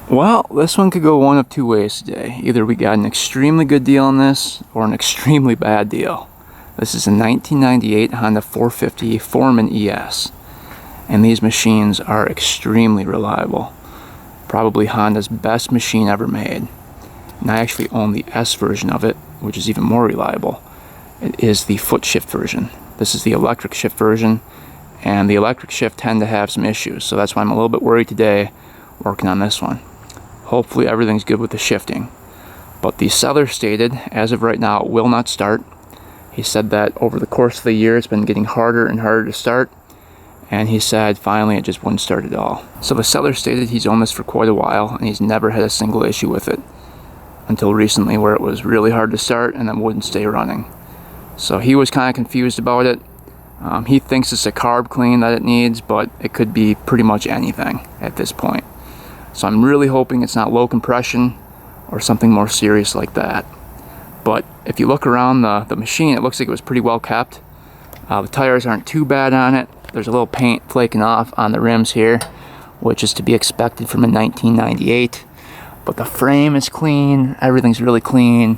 Well, this one could go one of two ways today. Either we got an extremely good deal on this or an extremely bad deal. This is a 1998 Honda 450 Forman ES, and these machines are extremely reliable. Probably Honda's best machine ever made. And I actually own the S version of it, which is even more reliable. It is the foot shift version. This is the electric shift version, and the electric shift tend to have some issues, so that's why I'm a little bit worried today working on this one. Hopefully everything's good with the shifting. But the seller stated, as of right now, it will not start. He said that over the course of the year it's been getting harder and harder to start, and he said finally it just wouldn't start at all. So the seller stated he's owned this for quite a while and he's never had a single issue with it until recently, where it was really hard to start and then wouldn't stay running. So he was kind of confused about it. He thinks it's a carb clean that it needs, but it could be pretty much anything at this point. So I'm really hoping it's not low compression or something more serious like that. But if you look around the machine, it looks like it was pretty well kept. The tires aren't too bad on it. There's a little paint flaking off on the rims here, which is to be expected from a 1998. But the frame is clean. Everything's really clean.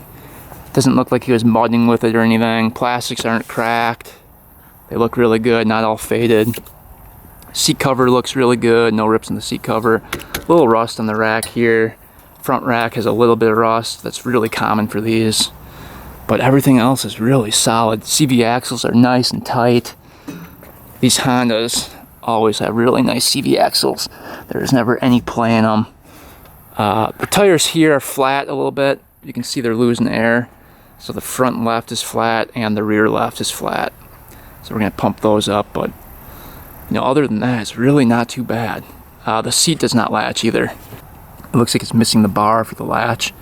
Doesn't look like he was mudding with it or anything. Plastics aren't cracked. They look really good, not all faded. Seat cover looks really good, no rips in the seat cover. A little rust on the rack here. Front rack has a little bit of rust. That's really common for these. But everything else is really solid. CV axles are nice and tight. These Hondas always have really nice CV axles. There's never any play in them. The tires here are flat a little bit. You can see they're losing air. So the front left is flat and the rear left is flat. So we're going to pump those up, but other than that, it's really not too bad. The seat does not latch either. It looks like it's missing the bar for the latch.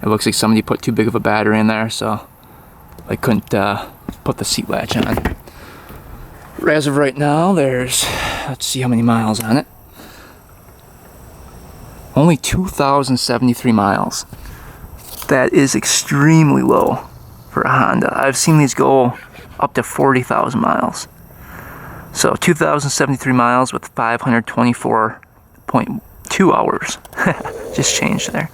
It looks like somebody put too big of a battery in there, so they couldn't put the seat latch on. As of right now, let's see how many miles on it. Only 2,073 miles. That is extremely low for a Honda. I've seen these go up to 40,000 miles. So 2,073 miles with 524.2 hours. Just changed there.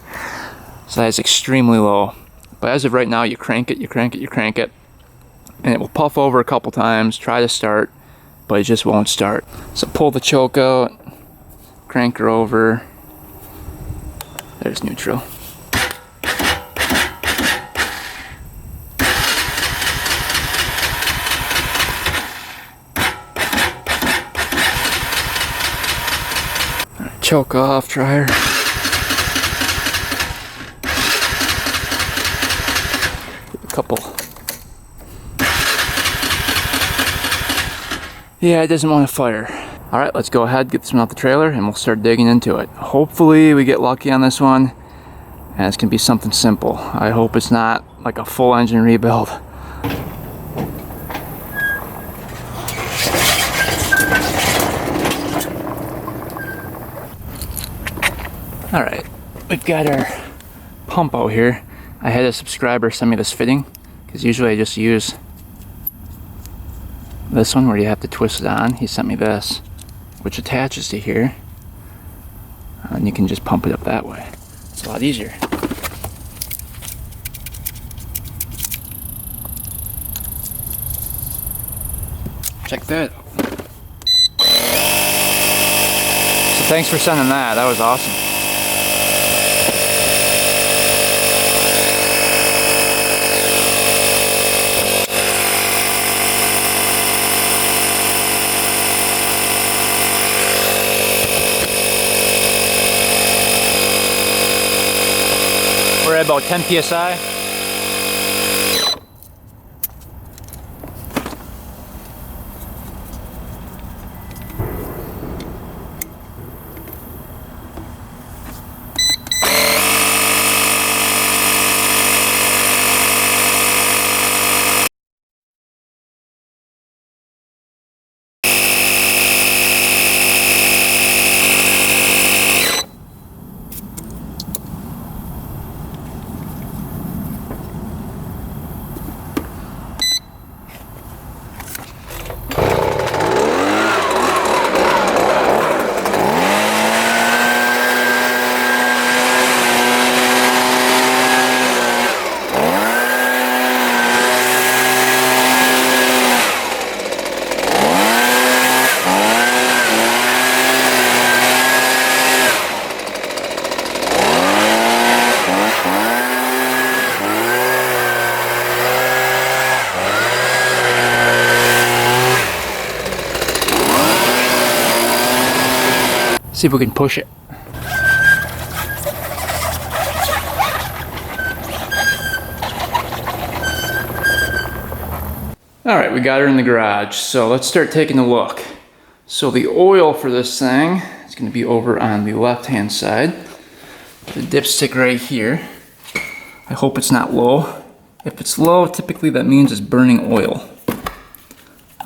So that's extremely low. But as of right now, you crank it, and it will puff over a couple times, try to start, but it just won't start. So pull the choke out, crank her over. There's neutral. Choke off, try her. A couple. Yeah, it doesn't want to fire. Alright, let's go ahead, get this one off the trailer, and we'll start digging into it. Hopefully we get lucky on this one, and it's going to be something simple. I hope it's not like a full engine rebuild. Alright, we've got our pump out here. I had a subscriber send me this fitting, because usually I just use this one where you have to twist it on. He sent me this, which attaches to here, and you can just pump it up that way. It's a lot easier. Check that out. So thanks for sending that. That was awesome. We're at about 10 psi. See if we can push it. Alright, we got her in the garage, so let's start taking a look. So the oil for this thing is going to be over on the left hand side. The dipstick right here. I hope it's not low. If it's low, typically that means it's burning oil.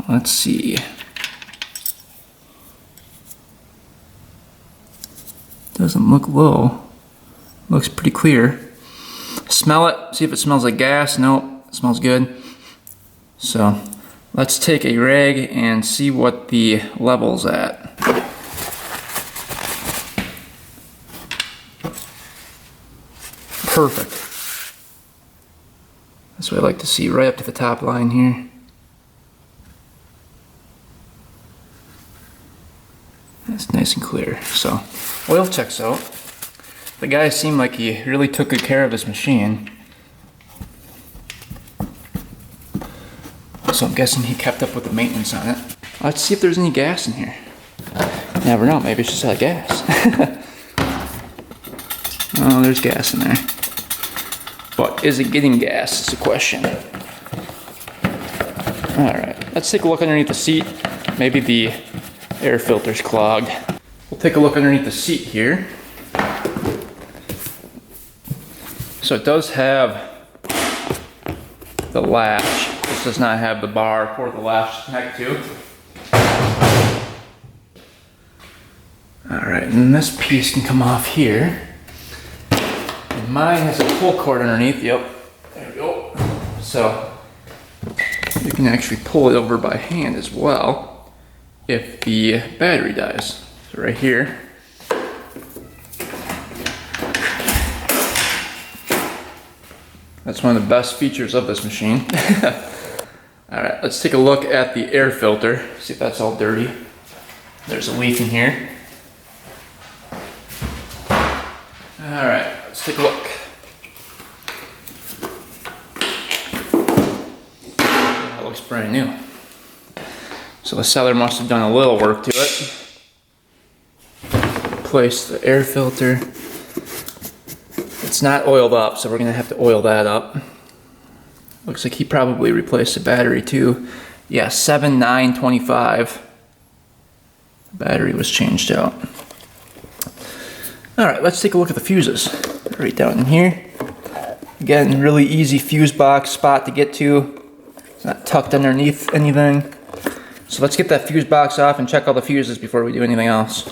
Let's see. Doesn't look low. Looks pretty clear. Smell it, see if it smells like gas. Nope, it smells good. So let's take a rag and see what the level's at. Perfect. That's what I like to see, right up to the top line here. That's nice and clear. So oil checks out. The guy seemed like he really took good care of this machine. So I'm guessing he kept up with the maintenance on it. Let's see if there's any gas in here. Never know, maybe it's just out of gas. Oh, there's gas in there. But is it getting gas? It's the question. Alright, let's take a look underneath the seat. Maybe the air filter's clogged. We'll take a look underneath the seat here. So it does have the latch. This does not have the bar for the latch to connect to. Alright, and this piece can come off here. And mine has a pull cord underneath. Yep, there we go. So you can actually pull it over by hand as well if the battery dies. So right here. That's one of the best features of this machine. Alright, let's take a look at the air filter, see if that's all dirty. There's a leak in here. Alright, let's take a look. That looks brand new. So the seller must have done a little work to it. Replace the air filter. It's not oiled up, so we're going to have to oil that up. Looks like he probably replaced the battery too. Yeah, 7925. The battery was changed out. Alright, let's take a look at the fuses. Right down in here. Again, really easy fuse box spot to get to. It's not tucked underneath anything. So let's get that fuse box off and check all the fuses before we do anything else.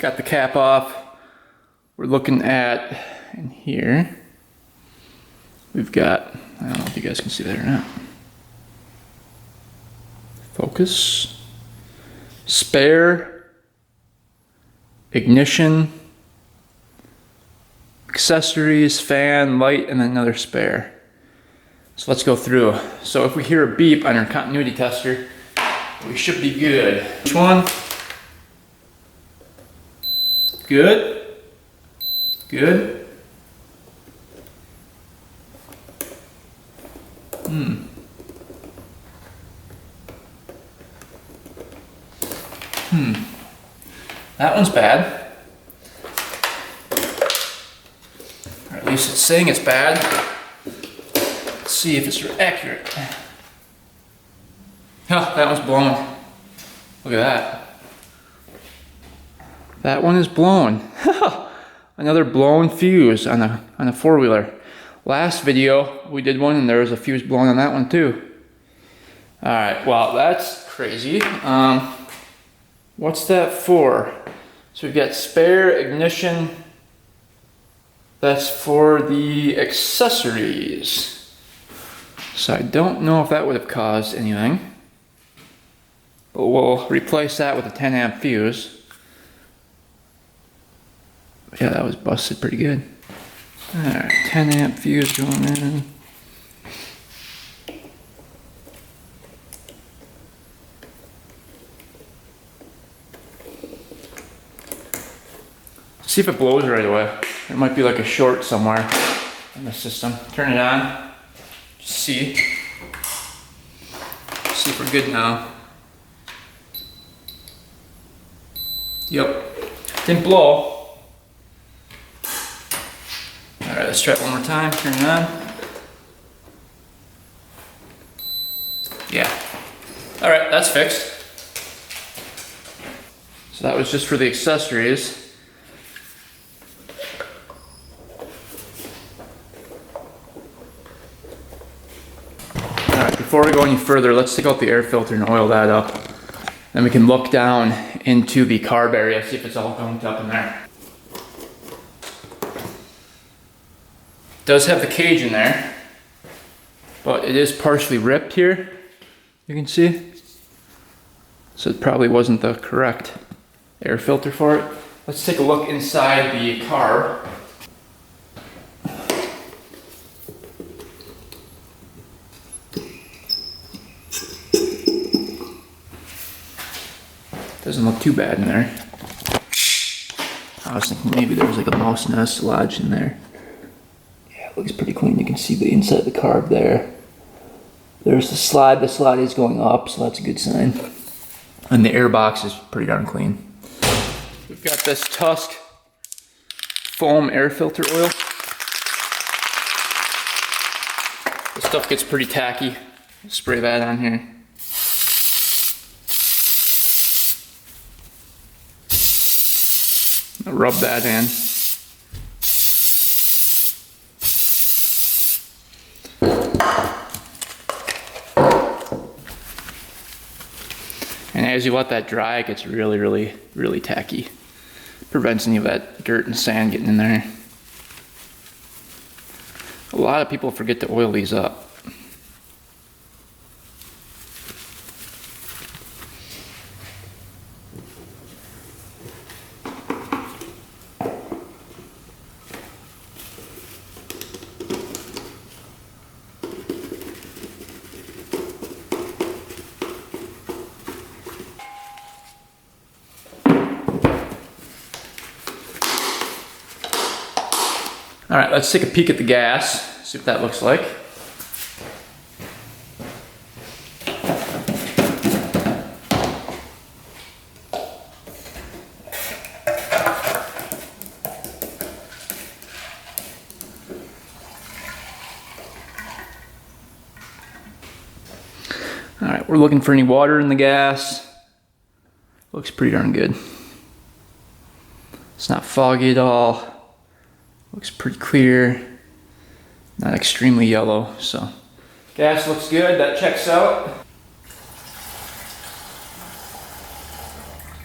Got the cap off. We're looking at in here. We've got, I don't know if you guys can see that or not. Focus. Spare. Ignition. Accessories, fan, light, and another spare. So let's go through. So if we hear a beep on our continuity tester, we should be good. Which one? Good. Good. That one's bad. Or at least it's saying it's bad. Let's see if it's accurate. Oh, that one's blown. Look at that. That one is blown. Another blown fuse on a four-wheeler. Last video we did one and there was a fuse blown on that one too. Alright, well that's crazy. What's that for? So we've got spare, ignition. That's for the accessories. So I don't know if that would have caused anything. But we'll replace that with a 10 amp fuse. Yeah, that was busted pretty good. Alright, 10 amp fuse going in. See if it blows right away. There might be like a short somewhere in the system. Turn it on. See if we're good now. Yep, didn't blow. Alright, let's try it one more time, turn it on. Yeah. Alright, that's fixed. So that was just for the accessories. Alright, before we go any further, let's take out the air filter and oil that up. Then we can look down into the carb area, see if it's all gunked up in there. It does have the cage in there, but it is partially ripped here, you can see. So it probably wasn't the correct air filter for it. Let's take a look inside the carb. Doesn't look too bad in there. I was thinking maybe there was like a mouse nest lodged in there. Yeah, it looks pretty clean. You can see the inside of the carb there. There's the slide. The slide is going up, so that's a good sign. And the air box is pretty darn clean. We've got this Tusk foam air filter oil. This stuff gets pretty tacky. Spray that on here. Rub that in. And as you let that dry, it gets really tacky. Prevents any of that dirt and sand getting in there. A lot of people forget to oil these up. All right, let's take a peek at the gas, see what that looks like. All right, we're looking for any water in the gas. Looks pretty darn good. It's not foggy at all. Looks pretty clear, not extremely yellow, so. Gas looks good, that checks out.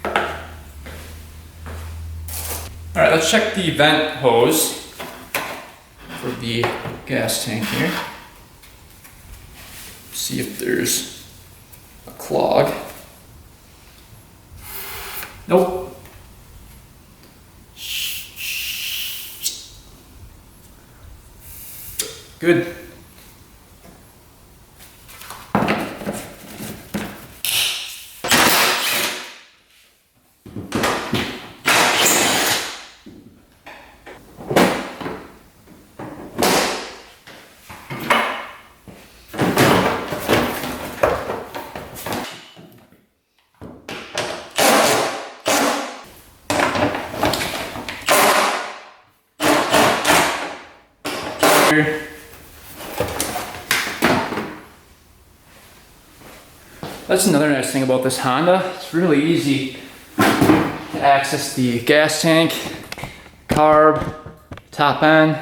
All right, let's check the vent hose for the gas tank here. See if there's a clog. Nope. Good. Here. That's another nice thing about this Honda. It's really easy to access the gas tank, carb, top end.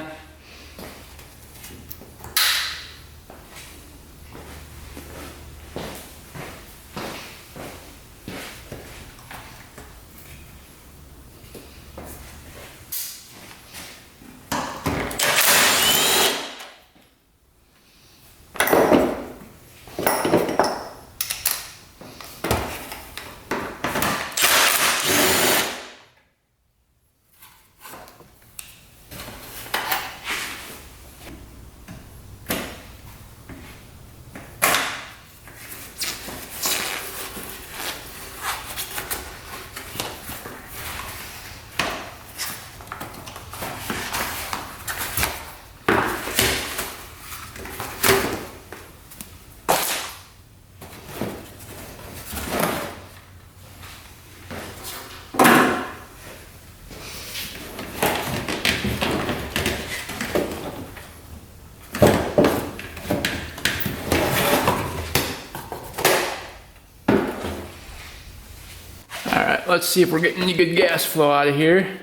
let's see if we're getting any good gas flow out of here.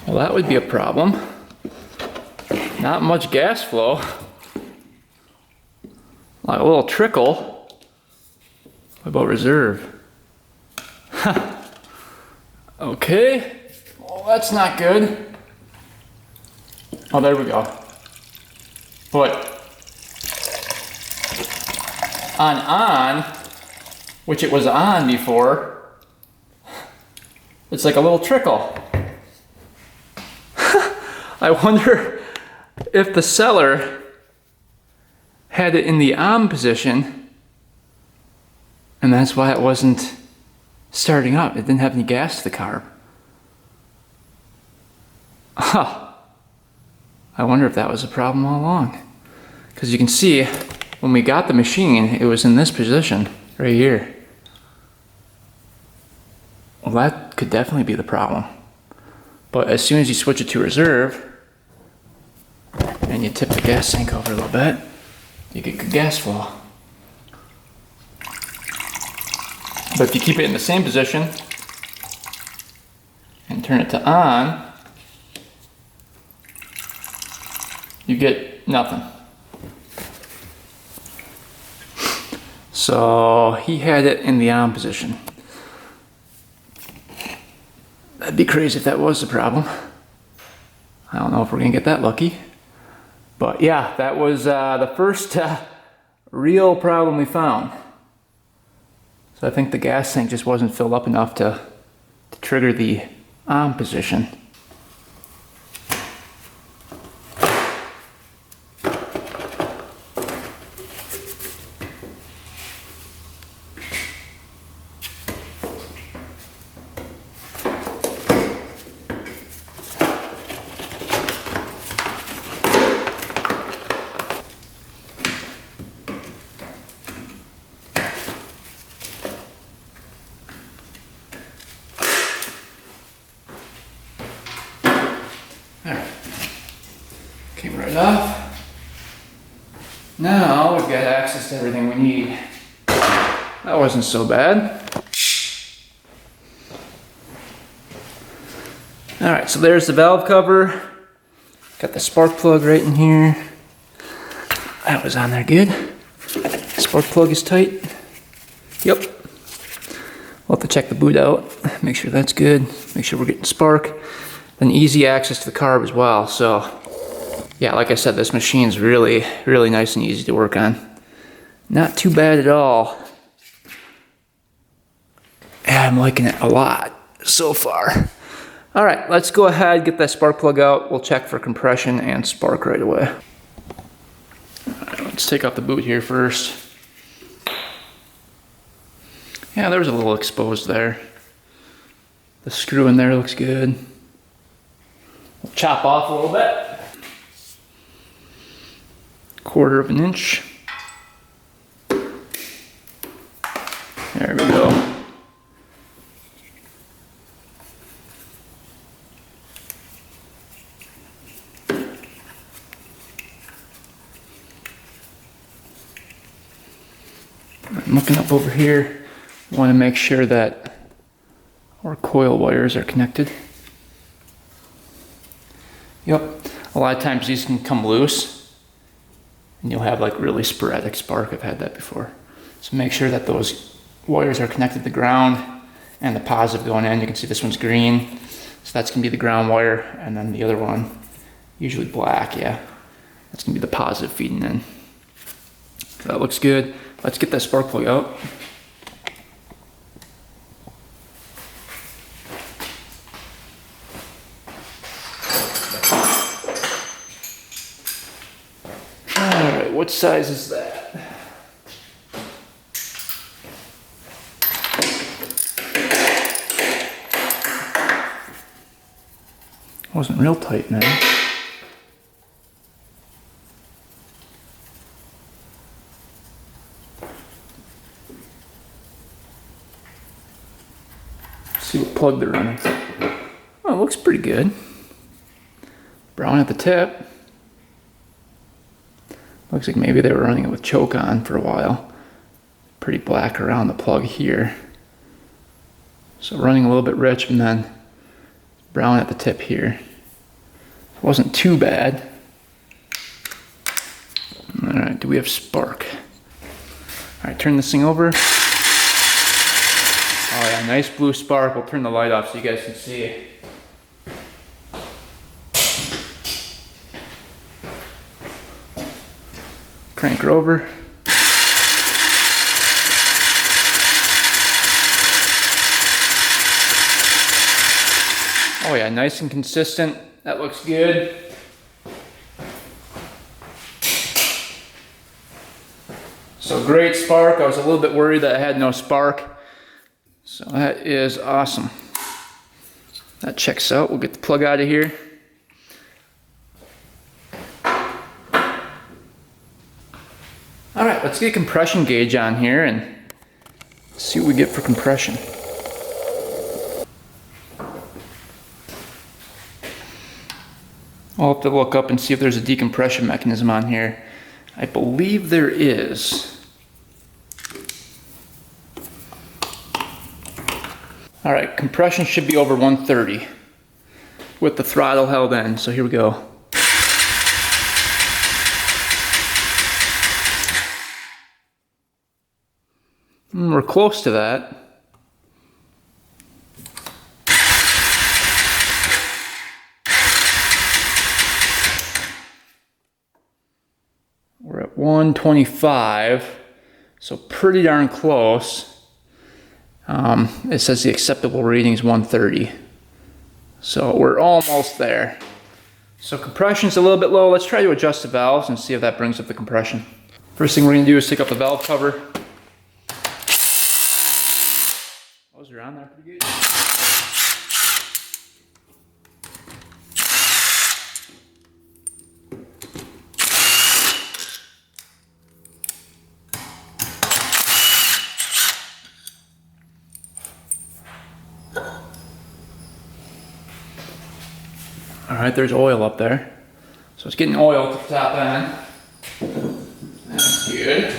Well, that would be a problem. Not much gas flow. Like a little trickle. What about reserve? Okay. Well, that's not good. Oh, there we go. But on, which it was on before, it's like a little trickle. I wonder if the seller had it in the on position and that's why it wasn't starting up. It didn't have any gas to the carb. Huh. I wonder if that was a problem all along. Because you can see when we got the machine, it was in this position right here. Well, that could definitely be the problem. But as soon as you switch it to reserve and you tip the gas tank over a little bit, you get good gas flow. But if you keep it in the same position and turn it to on, you get nothing. So he had it in the on position. That'd be crazy if that was the problem. I don't know if we're gonna get that lucky. But yeah, that was the first real problem we found. So I think the gas tank just wasn't filled up enough to trigger the on position. Alright, came right off. Now we've got access to everything we need. That wasn't so bad. Alright, so there's the valve cover. Got the spark plug right in here. That was on there good. Spark plug is tight. Yep. We'll have to check the boot out. Make sure that's good. Make sure we're getting spark. And easy access to the carb as well. So yeah, like I said, this machine's really, really nice and easy to work on. Not too bad at all. Yeah, I'm liking it a lot so far. All right, let's go ahead, get that spark plug out. We'll check for compression and spark right away. All right, let's take out the boot here first. Yeah, there was a little exposed there. The screw in there looks good. We'll chop off a little bit. 1/4 of an inch. There we go. I'm looking up over here. I want to make sure that our coil wires are connected. Yep, a lot of times these can come loose and you'll have like really sporadic spark. I've had that before. So make sure that those wires are connected to the ground and the positive going in. You can see this one's green, so that's gonna be the ground wire, and then the other one, usually black, yeah. That's gonna be the positive feeding in. So that looks good. Let's get that spark plug out. Alright, what size is that? Wasn't real tight now. See what plug they're running. Oh, it looks pretty good. Brown at the tip. Looks like maybe they were running it with choke on for a while. Pretty black around the plug here. So running a little bit rich and then brown at the tip here. Wasn't too bad. Alright, do we have spark? Alright, turn this thing over. Oh yeah, nice blue spark. We'll turn the light off so you guys can see. Crank her over. Oh yeah, nice and consistent. That looks good. So great spark. I was a little bit worried that I had no spark. So that is awesome. That checks out. We'll get the plug out of here. Alright, let's get a compression gauge on here and see what we get for compression. I'll have to look up and see if there's a decompression mechanism on here. I believe there is. Alright, compression should be over 130 with the throttle held in, so here we go. We're close to that. We're at 125, so pretty darn close. It says the acceptable reading is 130. So we're almost there. So compression's a little bit low. Let's try to adjust the valves and see if that brings up the compression. First thing we're going to do is take up the valve cover. Those are on there pretty good. Alright, there's oil up there. So it's getting oil to the top end. That's good.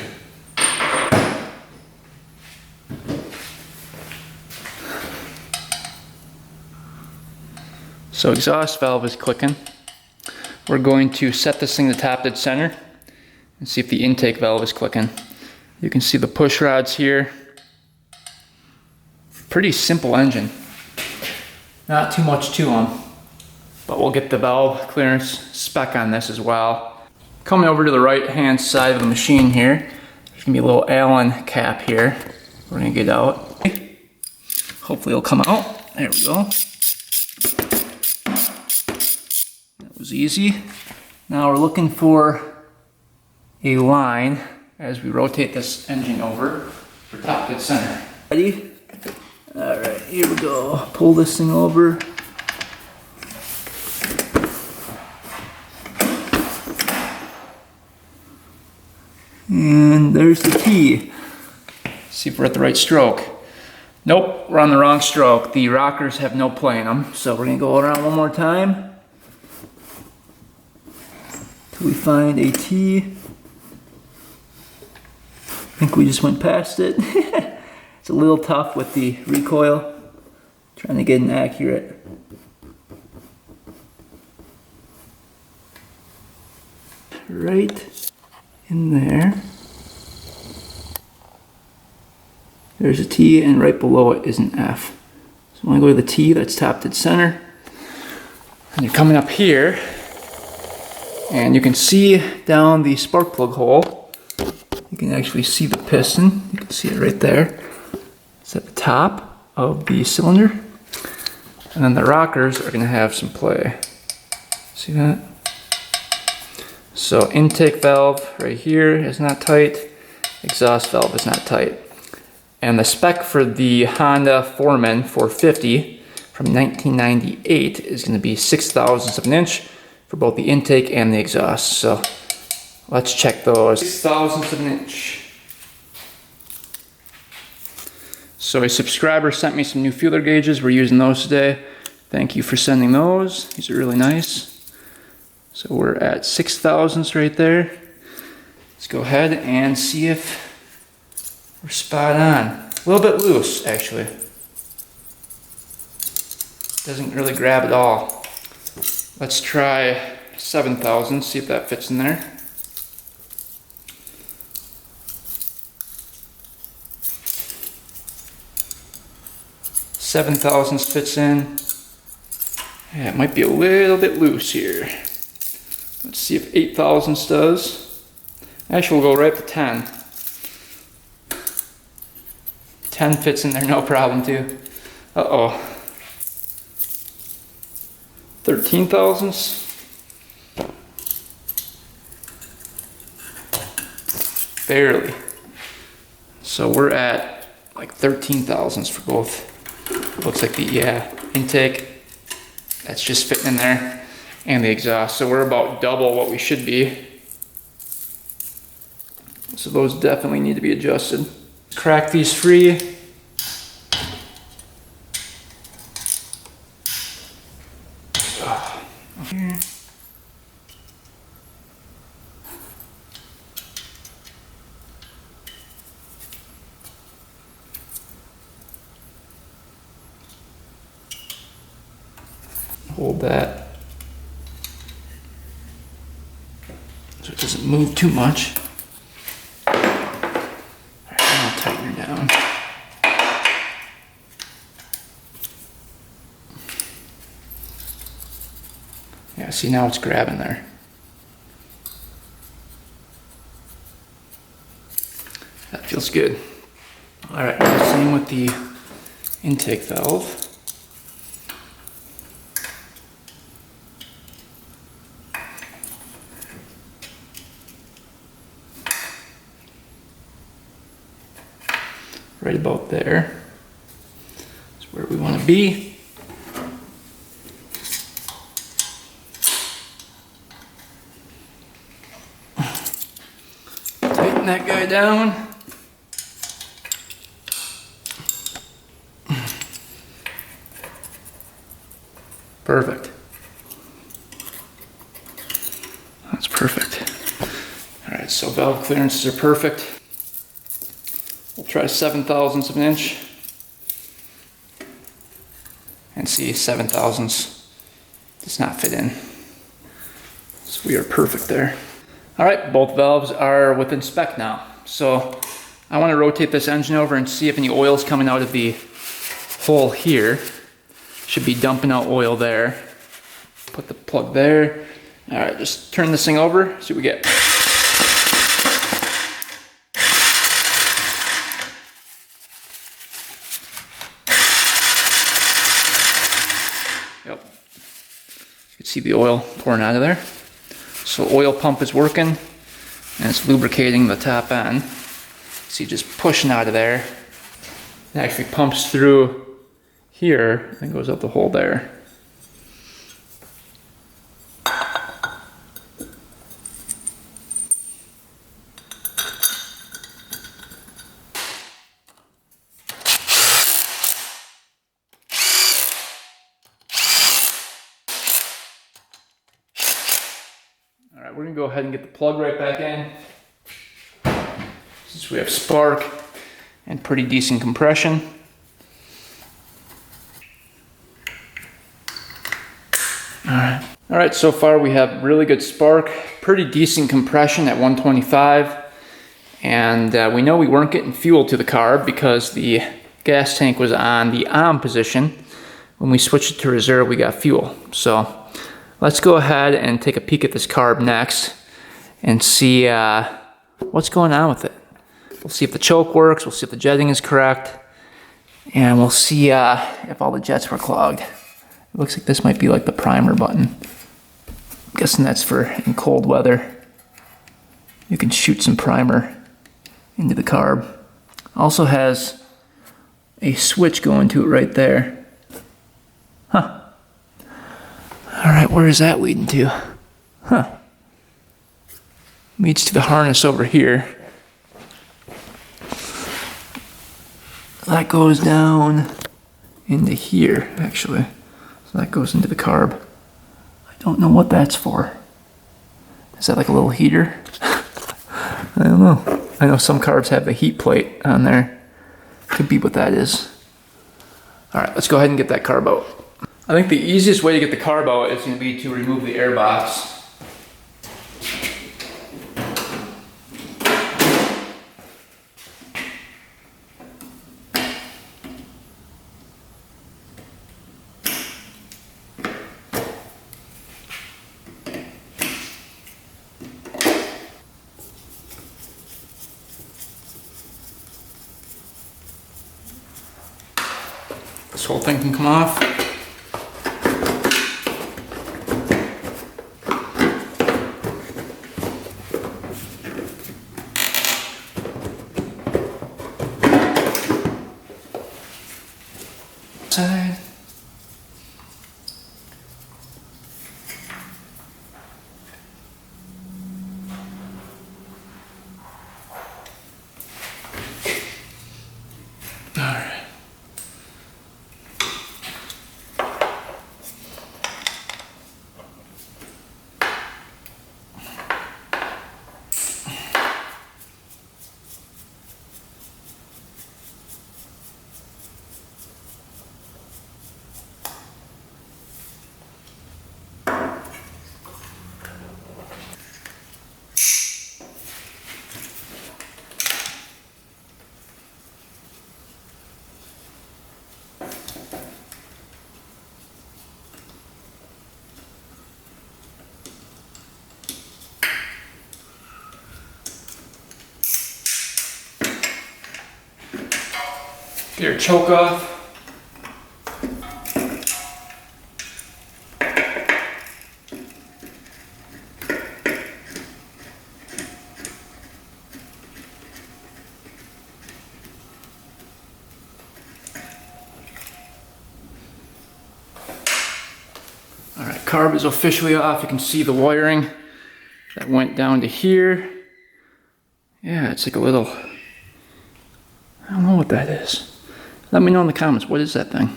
So exhaust valve is clicking. We're going to set this thing to top dead center and see if the intake valve is clicking. You can see the push rods here. Pretty simple engine. Not too much to them. But we'll get the valve clearance spec on this as well. Coming over to the right hand side of the machine here, there's gonna be a little Allen cap here. We're gonna get out. Hopefully it'll come out. There we go. That was easy. Now we're looking for a line as we rotate this engine over for top dead center. Ready? Alright, here we go. Pull this thing over. And there's the key. See if we're at the right stroke. Nope, we're on the wrong stroke. The rockers have no play in them. So we're gonna go around one more time till we find a T. I think we just went past it. It's a little tough with the recoil. Trying to get an accurate. Right in there. There's a T, and right below it is an F. So when I go to the T, that's top dead center. And you're coming up here, and you can see down the spark plug hole. You can actually see the piston. You can see it right there. It's at the top of the cylinder. And then the rockers are going to have some play. See that? So intake valve right here is not tight, exhaust valve is not tight. And the spec for the Honda Forman 450 from 1998 is going to be 6/1000 of an inch for both the intake and the exhaust. So let's check those. 6/1000 of an inch. So a subscriber sent me some new feeler gauges. We're using those today. Thank you for sending those. These are really nice. So we're at 6/1000 right there. Let's go ahead and see if we're spot on. A little bit loose, actually. Doesn't really grab at all. Let's try 7,000, see if that fits in there. Seven thousandths fits in. Yeah, it might be a little bit loose here. Let's see if 8 thousandths does. Actually, we'll go right to 10. 10 fits in there, no problem too. Uh-oh. 13 thousandths. Barely. So we're at like 13 thousandths for both. Looks like the intake, that's just fitting in there, and the exhaust. So we're about double what we should be. So those definitely need to be adjusted. Crack these free. Here. Hold that so it doesn't move too much. All right, I'll tighten her down. Yeah, see, now it's grabbing there. That feels good. All right, same with the intake valve. Right about there. That's where we want to be. Tighten that guy down. Perfect. That's perfect. All right, so valve clearances are perfect. We'll try 7 thousandths of an inch and see 7 thousandths does not fit in. So we are perfect there. All right, both valves are within spec now. So I want to rotate this engine over and see if any oil is coming out of the hole here. Should be dumping out oil there. Put the plug there. All right, just turn this thing over, see what we get. Yep. You can see the oil pouring out of there. So oil pump is working and it's lubricating the top end. See, just pushing out of there. It actually pumps through here and goes out the hole there. All right, we're gonna go ahead and get the plug right back in. Since we have spark and pretty decent compression. All right, so far we have really good spark, pretty decent compression at 125. And we know we weren't getting fuel to the carb because the gas tank was on the on position. When we switched it to reserve, we got fuel. So let's go ahead and take a peek at this carb next and see what's going on with it. We'll see if the choke works, we'll see if the jetting is correct, and we'll see if all the jets were clogged. It looks like this might be like the primer button. I'm guessing that's for in cold weather. You can shoot some primer into the carb. Also has a switch going to it right there. Huh. Alright, where is that leading to? Huh. Leads to the harness over here. That goes down into here, actually. So that goes into the carb. I don't know what that's for. Is that like a little heater? I don't know. I know some carbs have a heat plate on there. Could be what that is. Alright, let's go ahead and get that carb out. I think the easiest way to get the carb out is going to be to remove the air box. This whole thing can come off. Side. All right. Get your choke off. Alright, carb is officially off. You can see the wiring that went down to here. Yeah, it's like a little, I don't know what that is. Let me know in the comments, what is that thing?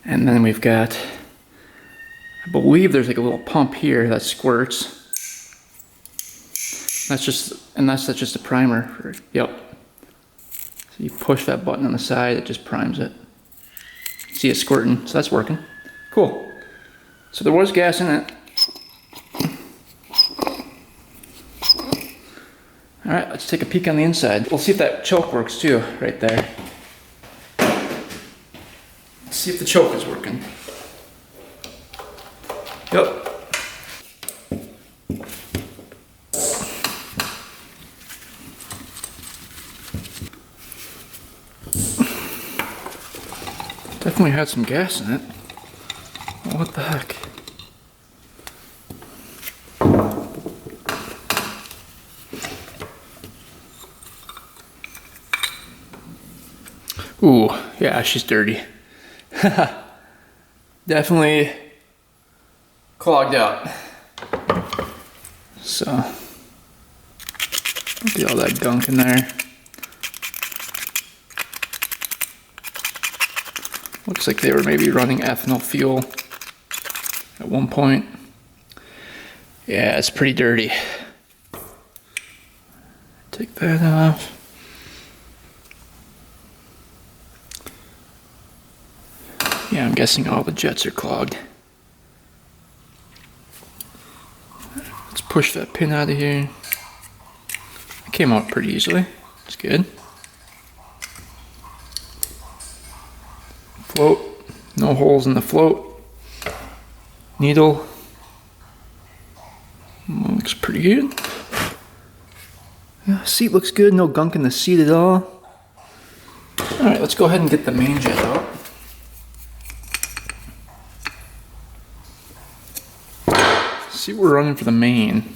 And then we've got, I believe there's like a little pump here that squirts. That's just a primer for, yep. So you push that button on the side, it just primes it. See it squirting, so that's working. Cool. So there was gas in it. All right, let's take a peek on the inside. We'll see if that choke works too, right there. Let's see if the choke is working. Yep. Definitely had some gas in it. What the heck? Ooh, yeah, she's dirty. Definitely clogged out. So, get all that gunk in there. Looks like they were maybe running ethanol fuel at one point. Yeah, it's pretty dirty. Take that off. Yeah, I'm guessing all the jets are clogged. Let's push that pin out of here. It came out pretty easily. It's good. Float. No holes in the float. Needle. Looks pretty good. Yeah, seat looks good. No gunk in the seat at all. Alright, let's go ahead and get the main jet out. See, we're running for the main.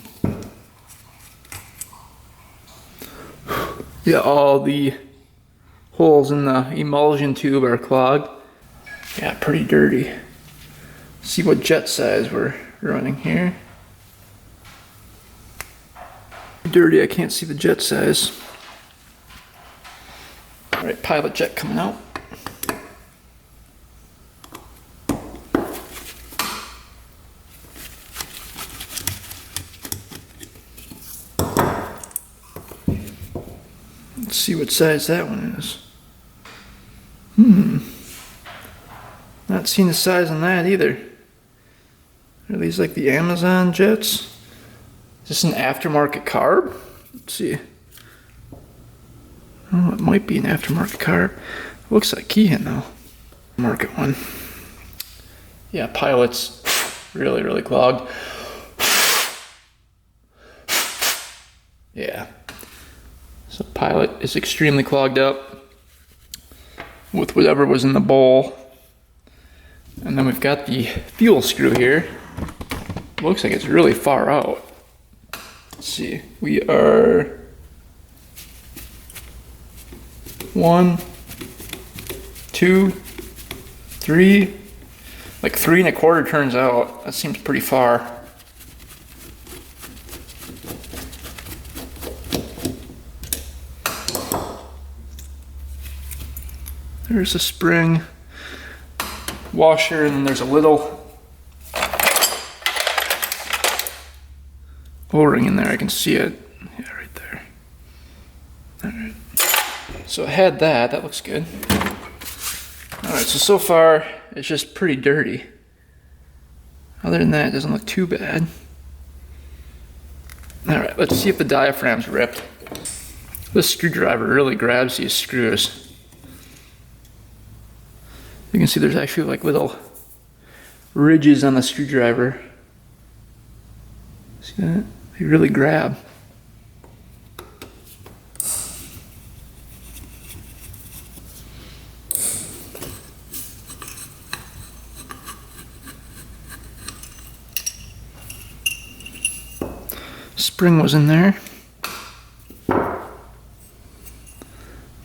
Yeah, all the holes in the emulsion tube are clogged. Yeah, pretty dirty. See what jet size we're running here. Dirty, I can't see the jet size. Alright, pilot jet coming out. Let's see what size that one is. Not seeing the size on that either. Are these like the Amazon jets? Is this an aftermarket carb? Let's see. Oh, it might be an aftermarket carb. Looks like Keehan though. Market one. Yeah, Pilot's really, really clogged. Yeah. So Pilot is extremely clogged up with whatever was in the bowl. And then we've got the fuel screw here. Looks like it's really far out. Let's see. We are 1, 2, 3, like 3 1/4 turns out. That seems pretty far. There's a spring washer, and then there's a little O-ring in there. I can see it. Yeah, right there. All right. So I had that. That looks good. All right. So far it's just pretty dirty. Other than that, it doesn't look too bad. All right. Let's see if the diaphragm's ripped. This screwdriver really grabs these screws. You can see there's actually like little ridges on the screwdriver. See that? They really grab. Spring was in there.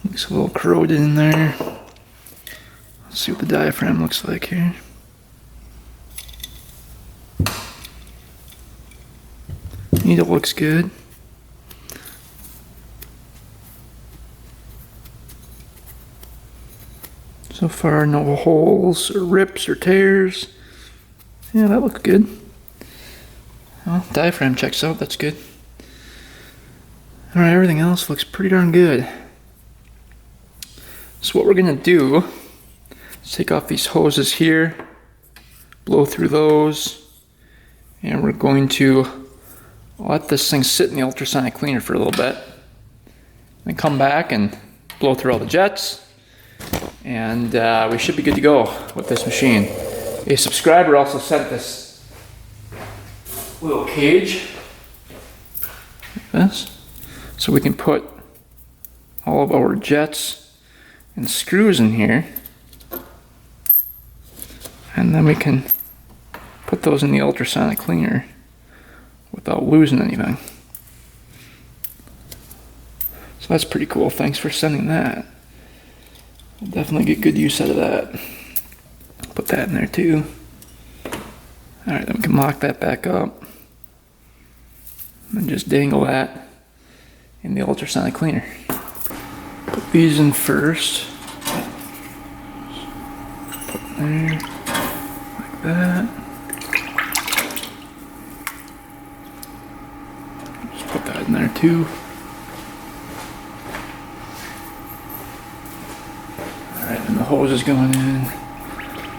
Looks a little corroded in there. Let's see what the diaphragm looks like here. Needle looks good. So far, no holes or rips or tears. Yeah, that looks good. Well, diaphragm checks out, that's good. Alright, everything else looks pretty darn good. So what we're gonna do is take off these hoses here, blow through those, and we're going to let this thing sit in the ultrasonic cleaner for a little bit. Then come back and blow through all the jets, and we should be good to go with this machine. A subscriber also sent this little cage like this, so we can put all of our jets and screws in here, and then we can put those in the ultrasonic cleaner without losing anything. So that's pretty cool. Thanks for sending that. We'll definitely get good use out of that. Put that in there too. Alright, then we can lock that back up and just dangle that in the ultrasonic cleaner. Put these in first. Put in there like that. Just put that in there too. Alright, and the hose is going in.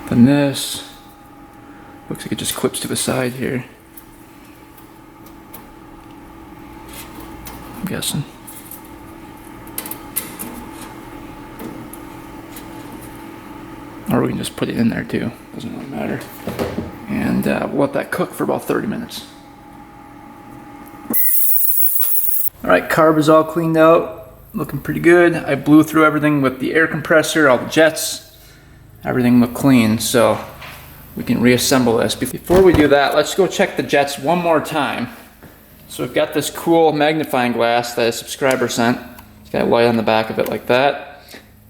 Then this looks like it just clips to the side here. I'm guessing. Or we can just put it in there too. Doesn't really matter. And we'll let that cook for about 30 minutes. Alright, carb is all cleaned out. Looking pretty good. I blew through everything with the air compressor, all the jets. Everything looked clean, so we can reassemble this. Before we do that, let's go check the jets one more time. So we've got this cool magnifying glass that a subscriber sent. It's got a light on the back of it like that.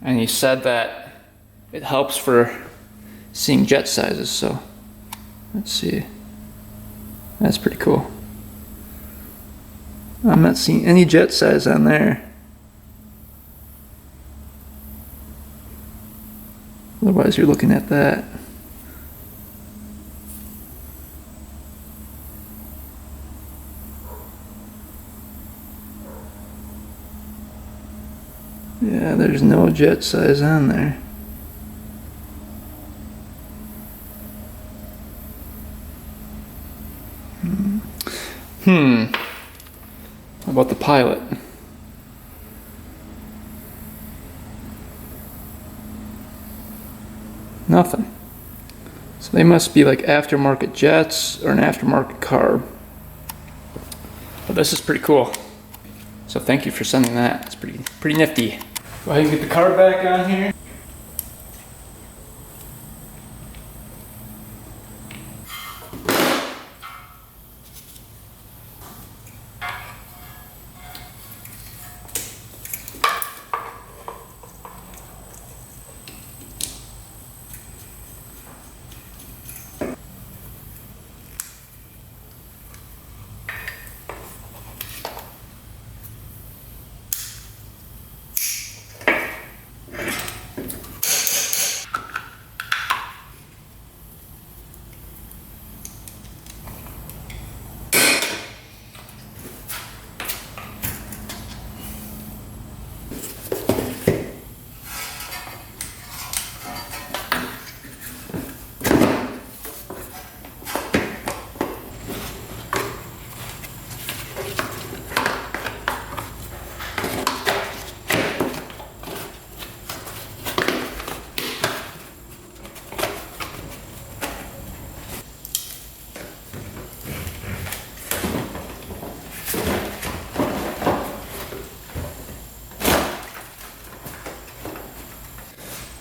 And he said that it helps for seeing jet sizes, so let's see. That's pretty cool. I'm not seeing any jet size on there. Otherwise you're looking at that. Yeah, there's no jet size on there. How about the pilot? Nothing. So they must be like aftermarket jets or an aftermarket carb. But this is pretty cool. So thank you for sending that. It's pretty nifty. Go ahead and get the carb back on here.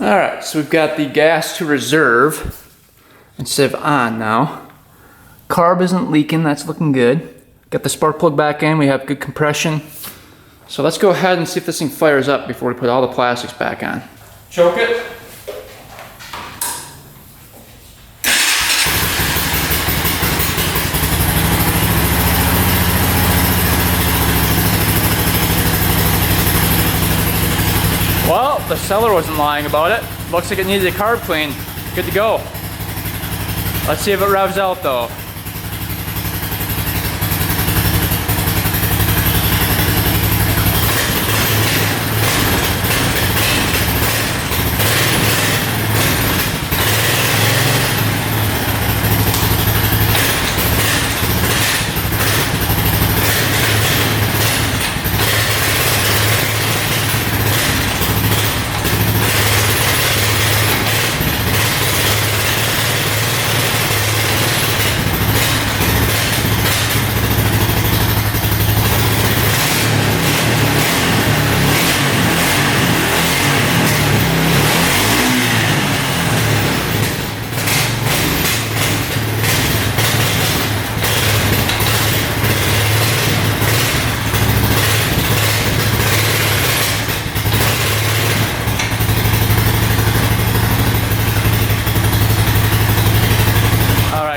Alright, so we've got the gas to reserve instead of on now. Carb isn't leaking, that's looking good. Got the spark plug back in, we have good compression. So let's go ahead and see if this thing fires up before we put all the plastics back on. Choke it. Well, the seller wasn't lying about it. Looks like it needed a carb clean. Good to go. Let's see if it revs out though.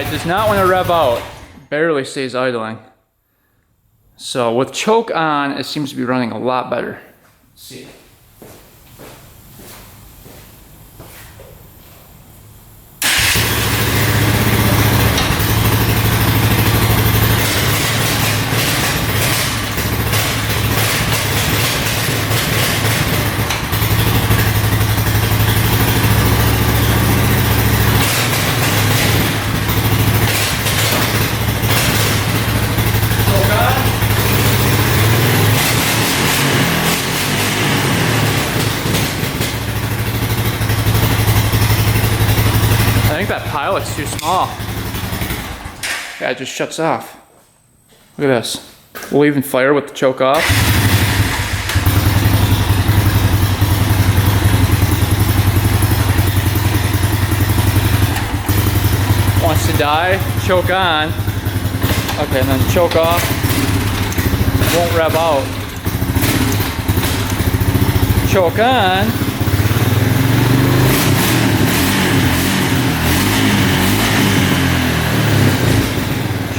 Does not want to rev out, barely stays idling. So with choke on, it seems to be running a lot better. Let's see. I think that pilot's too small. Yeah, it just shuts off. Look at this. We'll even fire with the choke off. Wants to die, choke on. Okay, and then choke off. Won't rev out. Choke on.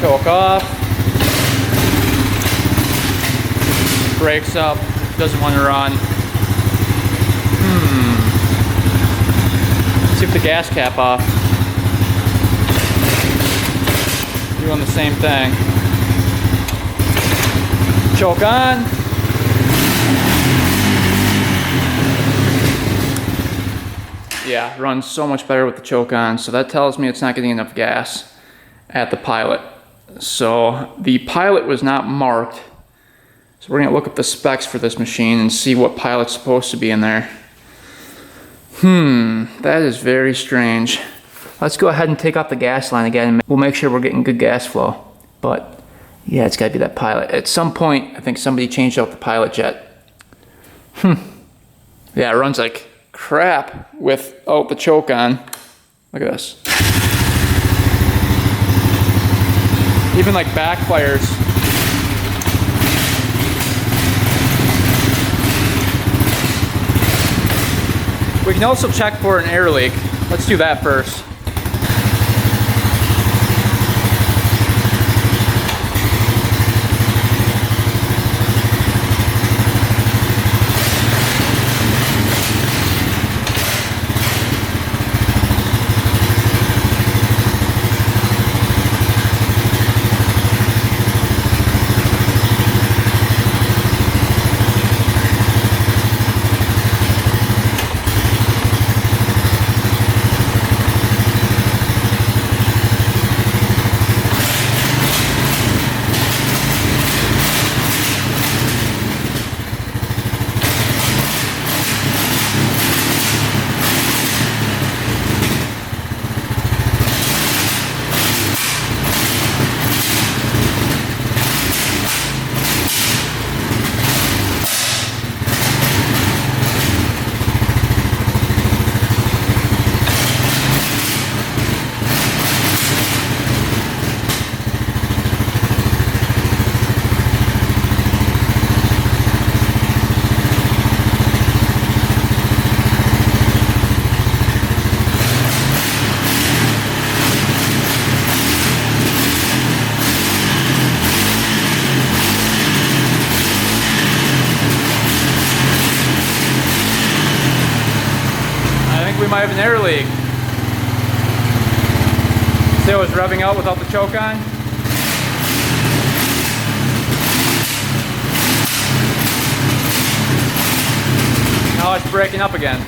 Choke off. Brakes up. Doesn't want to run. See if the gas cap off. Doing the same thing. Choke on. Yeah, runs so much better with the choke on. So that tells me it's not getting enough gas at the pilot. So the pilot was not marked. So we're gonna look up the specs for this machine and see what pilot's supposed to be in there. That is very strange. Let's go ahead and take off the gas line again and we'll make sure we're getting good gas flow. But yeah, it's gotta be that pilot. At some point, I think somebody changed out the pilot jet. Yeah, it runs like crap without the choke on. Look at this. Even like backfires. We can also check for an air leak. Let's do that first. We might have an air leak. See how it's revving out without the choke on? Now it's breaking up again.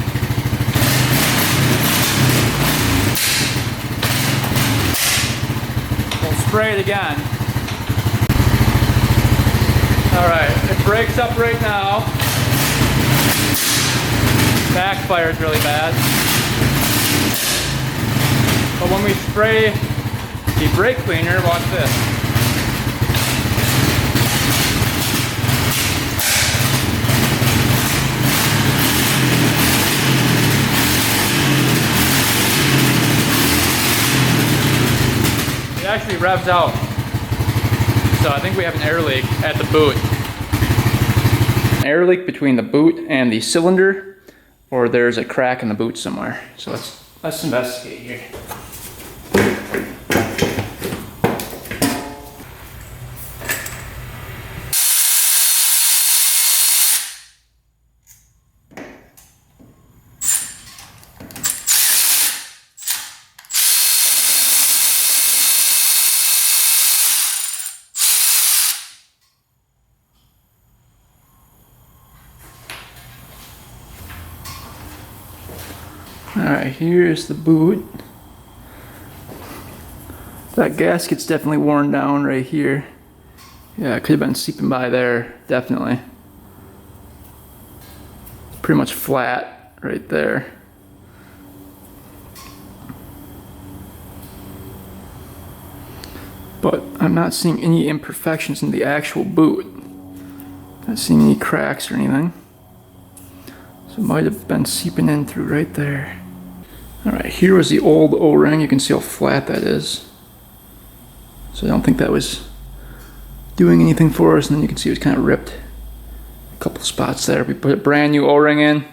We'll spray it again. Alright, it breaks up right now. Backfire is really bad. But when we spray the brake cleaner, watch this. It actually revs out. So I think we have an air leak at the boot. An air leak between the boot and the cylinder, or there's a crack in the boot somewhere. So let's investigate here. Alright, here's the boot. That gasket's definitely worn down right here. Yeah, it could have been seeping by there, definitely. Pretty much flat right there. But I'm not seeing any imperfections in the actual boot. Not seeing any cracks or anything. So it might have been seeping in through right there. Alright, here was the old O-ring. You can see how flat that is. So I don't think that was doing anything for us. And then you can see it was kind of ripped. A couple spots there. We put a brand new O-ring in.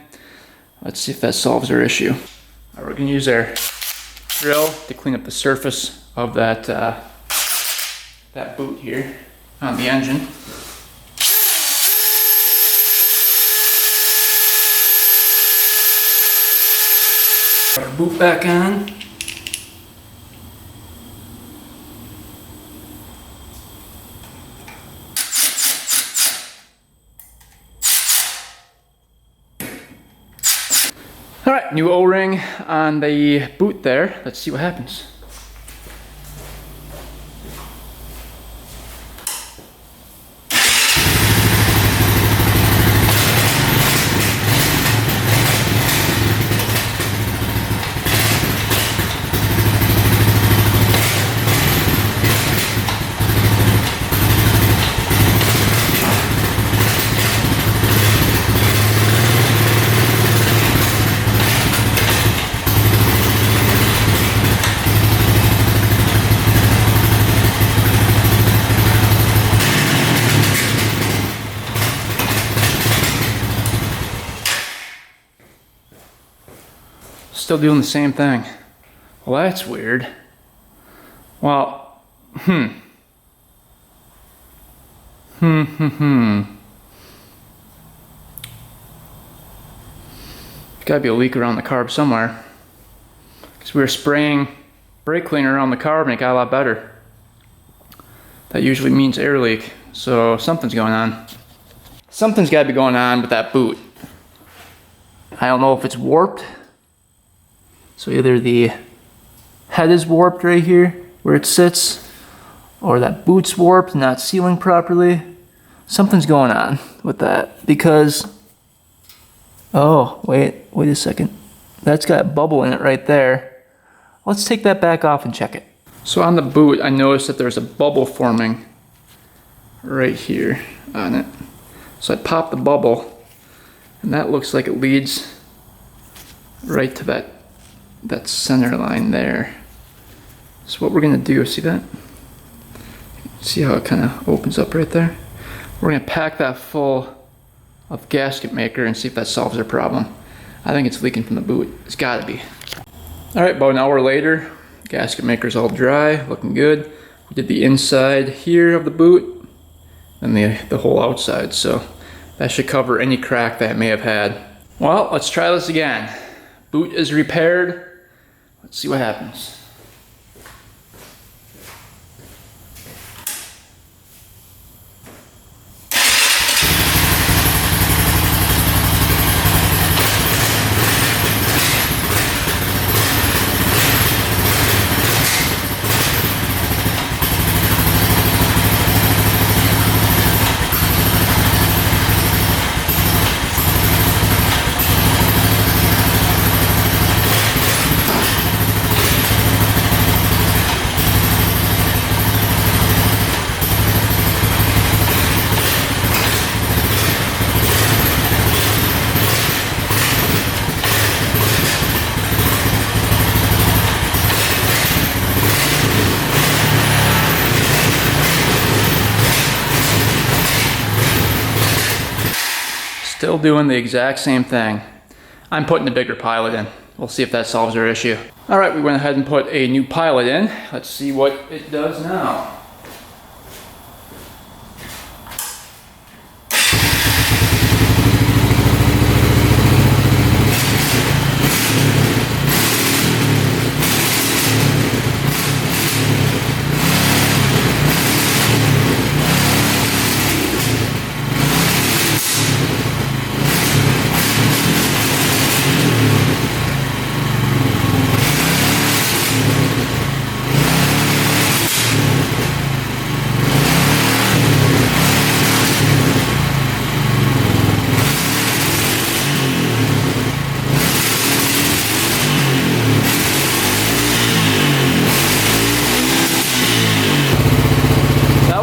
Let's see if that solves our issue. Alright, we're going to use our drill to clean up the surface of that, that boot here on the engine. Our boot back on. All right, new O-ring on the boot there. Let's see what happens. Still doing the same thing. Well, that's weird. Well, Gotta be a leak around the carb somewhere. Because we were spraying brake cleaner around the carb and it got a lot better. That usually means air leak. So something's going on. Something's gotta be going on with that boot. I don't know if it's warped. So either the head is warped right here where it sits, or that boot's warped, not sealing properly. Something's going on with that because, oh, wait a second. That's got bubble in it right there. Let's take that back off and check it. So on the boot, I noticed that there's a bubble forming right here on it. So I popped the bubble, and that looks like it leads right to that center line there. So what we're gonna do, see that? See how it kind of opens up right there? We're gonna pack that full of gasket maker and see if that solves our problem. I think it's leaking from the boot. It's gotta be. All right, about an hour later, gasket maker's all dry, looking good. We did the inside here of the boot and the whole outside, so that should cover any crack that it may have had. Well, let's try this again. Boot is repaired. Let's see what happens. Still doing the exact same thing. I'm putting a bigger pilot in. We'll see if that solves our issue. All right, we went ahead and put a new pilot in. Let's see what it does now.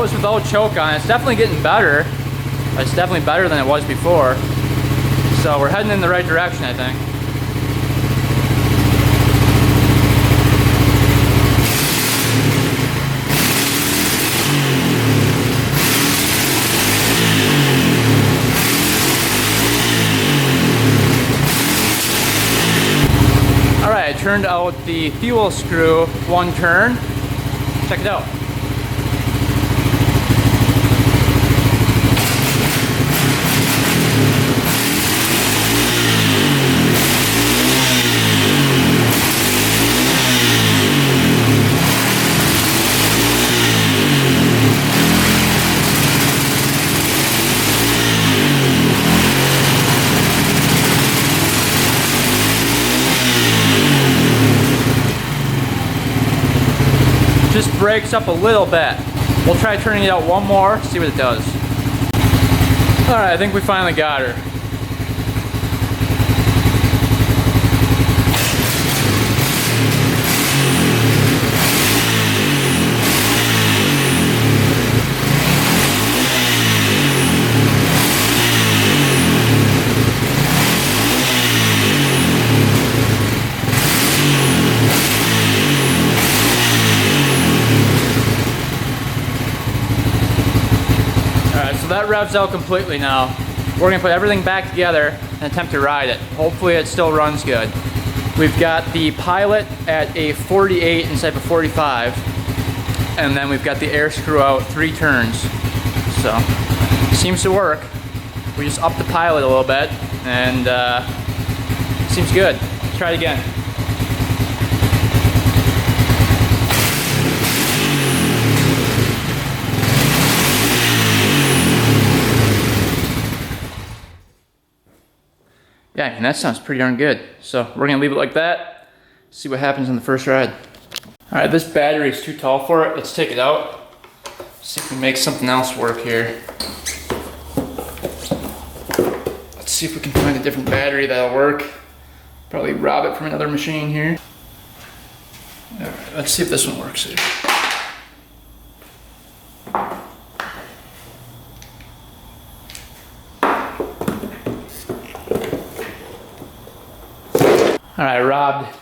Without choke on it. It's definitely getting better. It's definitely better than it was before. So we're heading in the right direction, I think. All right, I turned out the fuel screw one turn. Check it out. just brakes up a little bit. We'll try turning it out one more, see what it does. Alright, I think we finally got her. So that revs out completely now. We're gonna put everything back together and attempt to ride it. Hopefully it still runs good. We've got the pilot at a 48 instead of a 45. And then we've got the air screw out 3 turns. So, seems to work. We just upped the pilot a little bit and seems good. Let's try it again. Yeah, I mean, that sounds pretty darn good. So we're gonna leave it like that, see what happens on the first ride. All right, this battery is too tall for it. Let's take it out. See if we can make something else work here. Let's see if we can find a different battery that'll work. Probably rob it from another machine here. All right, let's see if this one works here. Alright, I robbed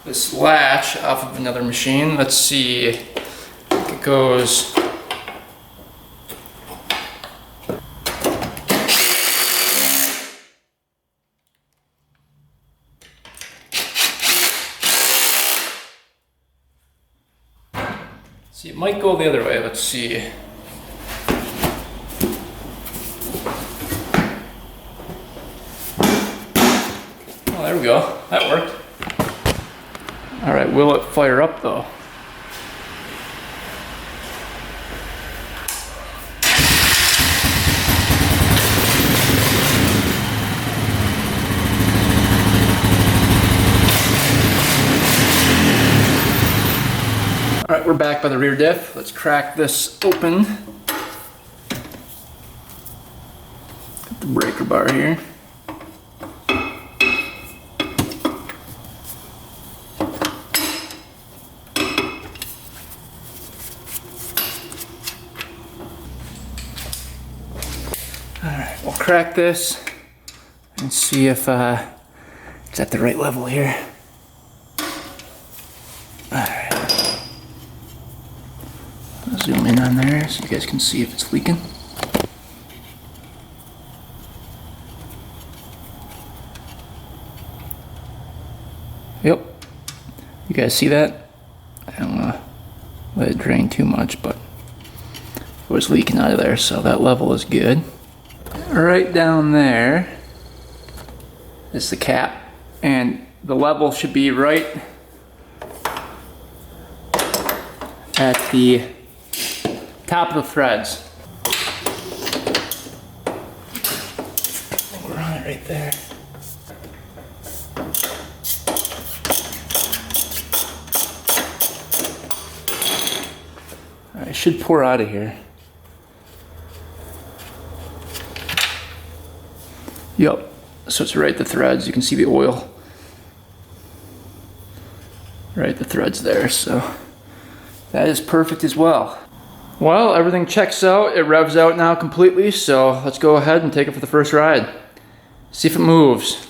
this latch off of another machine. Let's see if it goes. See, it might go the other way. Let's see. There we go, that worked. All right, will it fire up though? All right, we're back by the rear diff. Let's crack this open. Got the breaker bar here. Alright, we'll crack this and see if it's at the right level here. Alright. I'll zoom in on there so you guys can see if it's leaking. Yep. You guys see that? I don't want to let it drain too much, but it was leaking out of there, so that level is good. Right down there is the cap, and the level should be right at the top of the threads. We're on it right there. All right, it should pour out of here. Yep, so it's right at the threads. You can see the oil right at the threads there, so that is perfect as well. Well, everything checks out. It revs out now completely, so let's go ahead and take it for the first ride. See if it moves.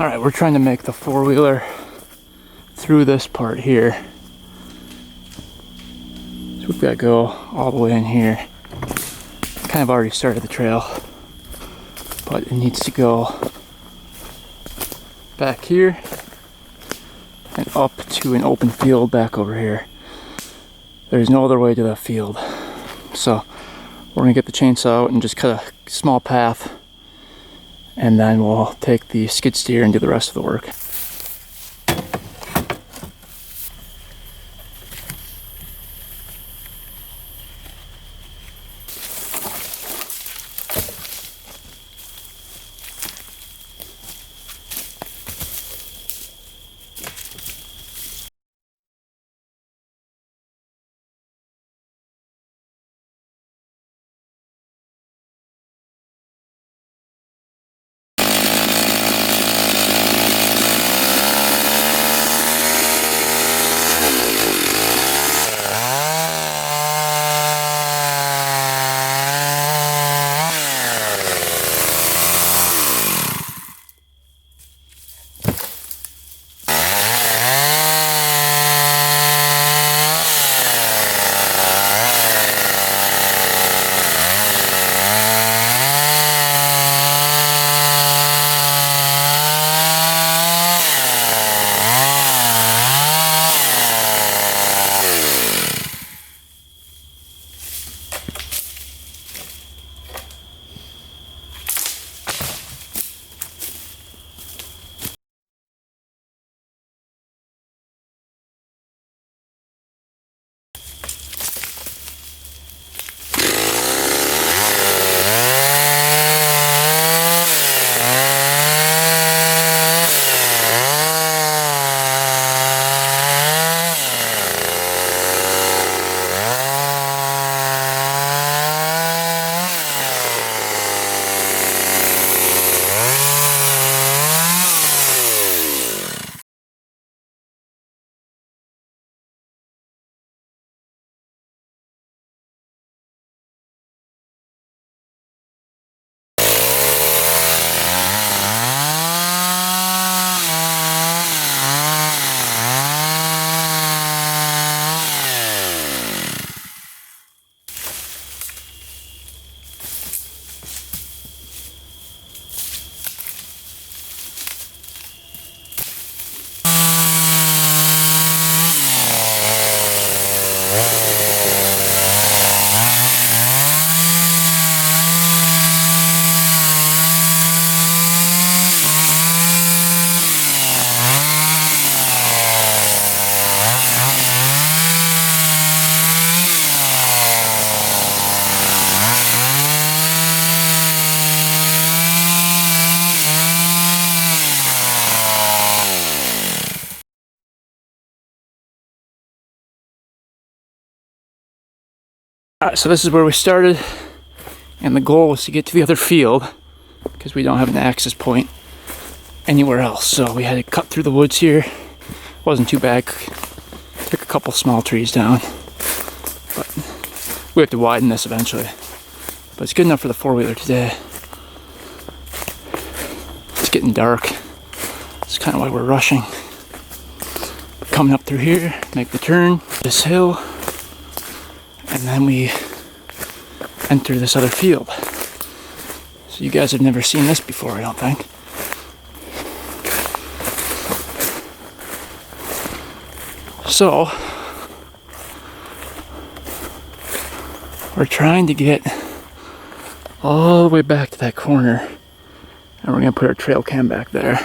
Alright, we're trying to make the four-wheeler through this part here. So we've got to go all the way in here. Kind of already started the trail, but it needs to go back here and up to an open field back over here. There's no other way to that field. So we're gonna get the chainsaw out and just cut a small path, and then we'll take the skid steer and do the rest of the work. Alright, so this is where we started, and the goal was to get to the other field because we don't have an access point anywhere else. So we had to cut through the woods here. Wasn't too bad. Took a couple small trees down, but we have to widen this eventually. But it's good enough for the four-wheeler today. It's getting dark. That's kind of why we're rushing. Coming up through here, make the turn, this hill, and then we enter this other field. So you guys have never seen this before, I don't think. So we're trying to get all the way back to that corner, and we're gonna put our trail cam back there.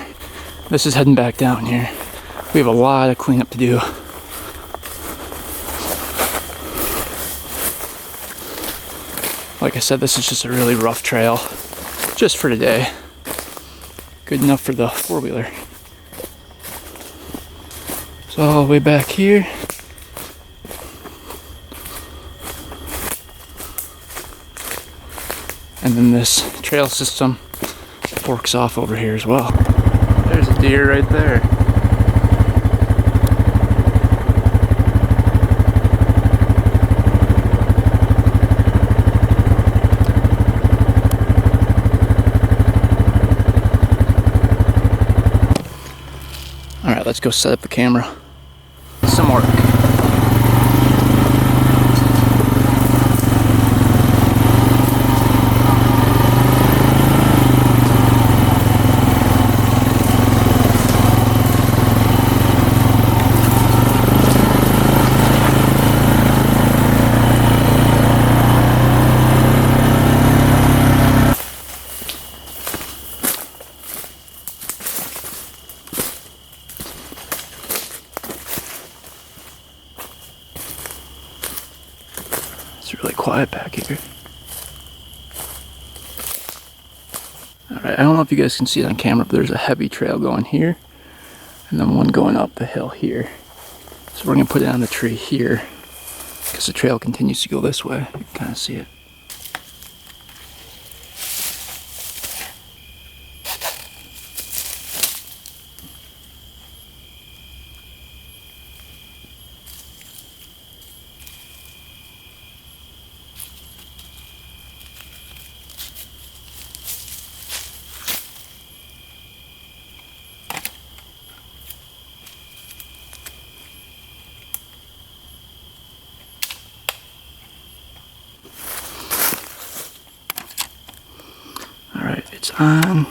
This is heading back down here. We have a lot of cleanup to do. Like I said, this is just a really rough trail, just for today. Good enough for the four-wheeler. So all the way back here. And then this trail system forks off over here as well. There's a deer right there. let's go set up the camera. Some work. It's really quiet back here. Alright, I don't know if you guys can see it on camera, but there's a heavy trail going here, and then one going up the hill here. So we're going to put it on the tree here, because the trail continues to go this way. You can kind of see it. It's on.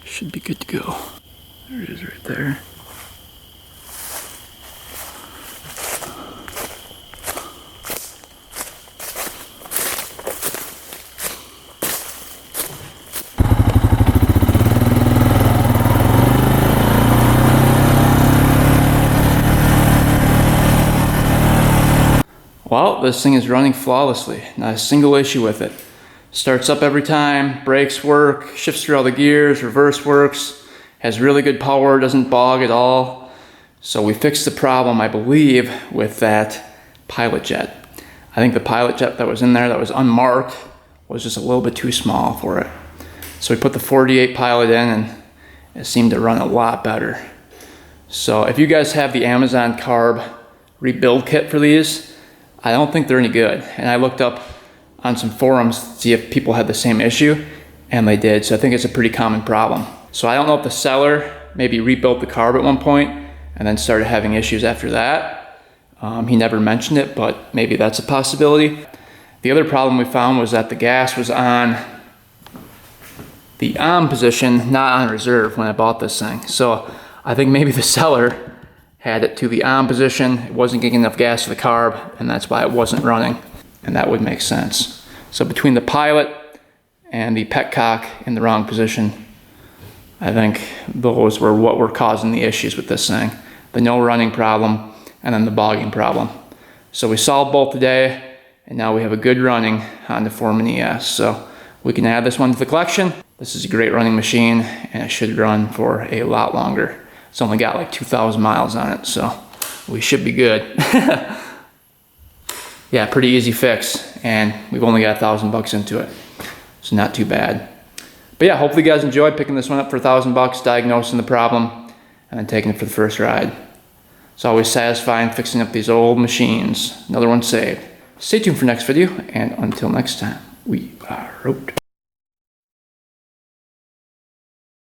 Should be good to go. There it is right there. Well, this thing is running flawlessly. Not a single issue with it. Starts up every time, brakes work, shifts through all the gears, reverse works, has really good power, doesn't bog at all. So we fixed the problem, I believe, with that pilot jet. I think the pilot jet that was in there that was unmarked was just a little bit too small for it. So we put the 48 pilot in and it seemed to run a lot better. So if you guys have the Amazon Carb rebuild kit for these, I don't think they're any good. And I looked up on some forums to see if people had the same issue, and they did. So I think it's a pretty common problem. So I don't know if the seller maybe rebuilt the carb at one point and then started having issues after that. He never mentioned it, but maybe that's a possibility. The other problem we found was that the gas was on the on position, not on reserve when I bought this thing. So I think maybe the seller had it to the on position, it wasn't getting enough gas for the carb, and that's why it wasn't running. And that would make sense. So between the pilot and the petcock in the wrong position, I think those were what were causing the issues with this thing. The no running problem and then the bogging problem. So we solved both today, and now we have a good running Honda Forman ES. So we can add this one to the collection. This is a great running machine, and it should run for a lot longer. It's only got like 2,000 miles on it, so we should be good. Yeah, pretty easy fix, and we've only got $1,000 into it, so not too bad. But yeah, hopefully you guys enjoyed picking this one up for $1,000, diagnosing the problem, and then taking it for the first ride. It's always satisfying fixing up these old machines. Another one saved. Stay tuned for next video, and until next time, we are out.